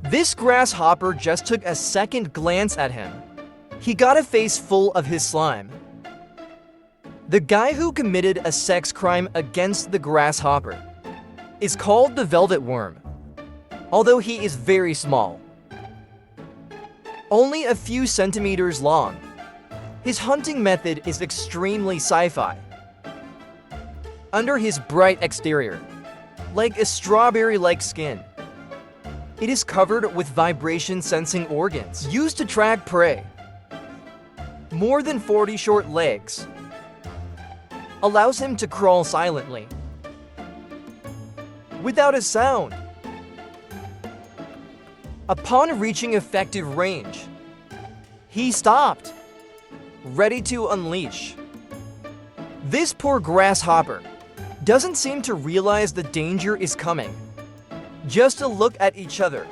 This grasshopper just took a second glance at him. He got a face full of his slime. The guy who committed a sex crime against the grasshopper is called the velvet worm, although he is very small. Only a few centimeters long. His hunting method is extremely sci-fi. Under his bright exterior, like a strawberry-like skin, it is covered with vibration-sensing organs used to track prey. More than 40 short legs allows him to crawl silently, without a sound. Upon reaching effective range, he stopped, ready to unleash. This poor grasshopper doesn't seem to realize the danger is coming. Just to look at each other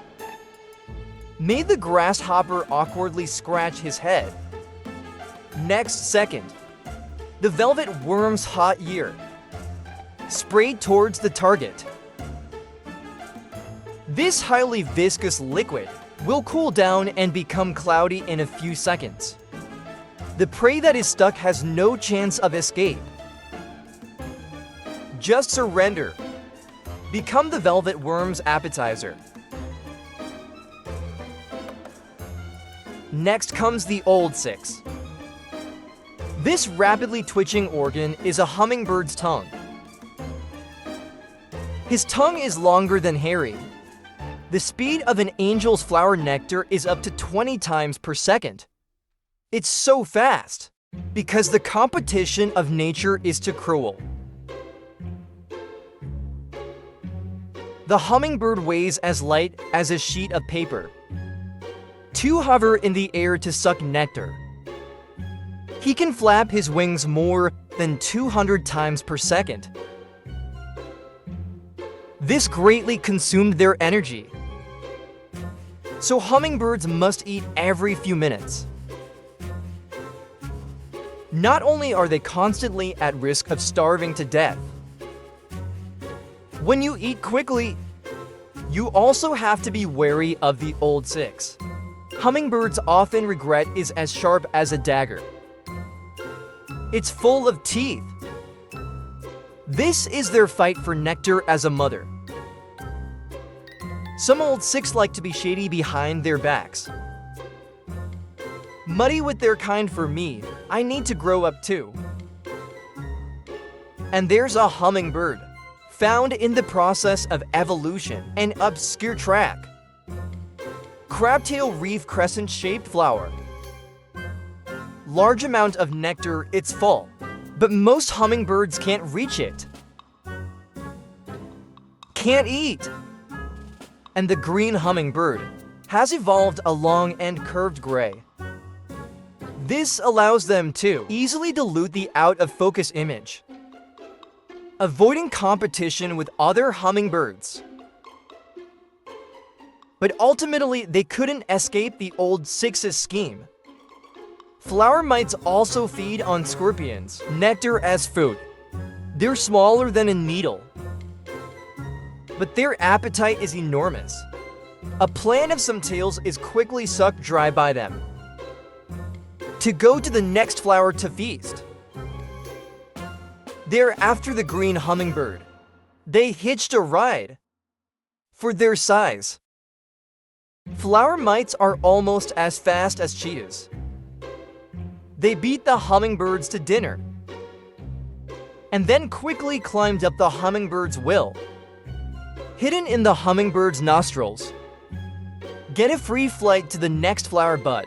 made the grasshopper awkwardly scratch his head. Next second, the velvet worm's hot ear sprayed towards the target. This highly viscous liquid will cool down and become cloudy in a few seconds. The prey that is stuck has no chance of escape. Just surrender. Become the velvet worm's appetizer. Next comes the old six. This rapidly twitching organ is a hummingbird's tongue. His tongue is longer than hairy. The speed of an angel's flower nectar is up to 20 times per second. It's so fast because the competition of nature is too cruel. The hummingbird weighs as light as a sheet of paper. Two hover in the air to suck nectar. He can flap his wings more than 200 times per second. This greatly consumed their energy. So hummingbirds must eat every few minutes. Not only are they constantly at risk of starving to death, when you eat quickly, you also have to be wary of the old six. Hummingbirds' often regret is as sharp as a dagger. It's full of teeth. This is their fight for nectar as a mother. Some old six like to be shady behind their backs. Muddy with their kind for me, I need to grow up too. And there's a hummingbird, found in the process of evolution, an obscure track. Crabtail reef crescent-shaped flower. Large amount of nectar, it's full, but most hummingbirds can't reach it. Can't eat. And the green hummingbird has evolved a long and curved gray. This allows them to easily dilute the out-of-focus image, avoiding competition with other hummingbirds. But ultimately, they couldn't escape the old six's scheme. Flower mites also feed on scorpions, nectar as food. They're smaller than a needle, but their appetite is enormous. A plant of some tails is quickly sucked dry by them to go to the next flower to feast. They're after the green hummingbird. They hitched a ride for their size. Flower mites are almost as fast as cheetahs. They beat the hummingbirds to dinner and then quickly climbed up the hummingbird's will. Hidden in the hummingbird's nostrils, get a free flight to the next flower bud.